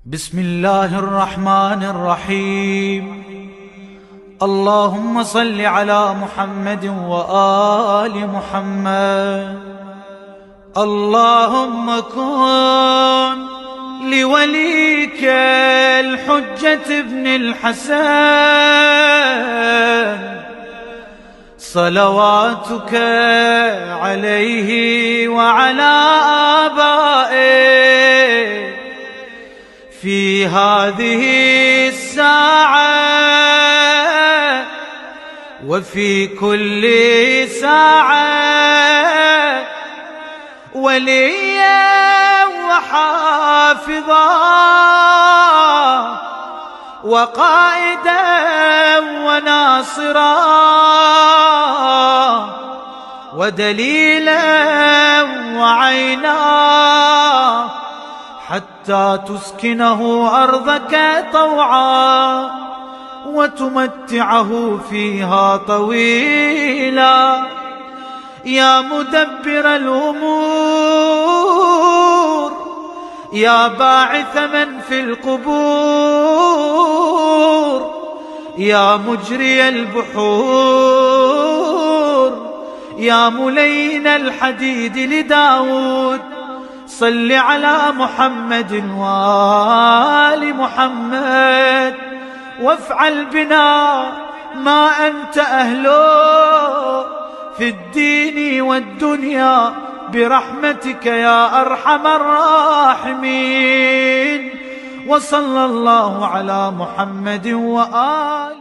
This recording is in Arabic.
بسم الله الرحمن الرحيم. اللهم صل على محمد وآل محمد. اللهم كن لوليك الحجة ابن الحسن صلواتك عليه وعلى آبائه في هذه الساعة وفي كل ساعة، وليا وحافظا وقائدا وناصرا ودليلا وعينا، حتى تسكنه أرضك طوعا وتمتعه فيها طويلا. يا مدبر الأمور، يا باعث من في القبور، يا مجري البحور، يا ملين الحديد لداود، صل على محمد وآل محمد، وافعل بنا ما أنت أهله في الدين والدنيا برحمتك يا أرحم الراحمين. وصلى الله على محمد وآل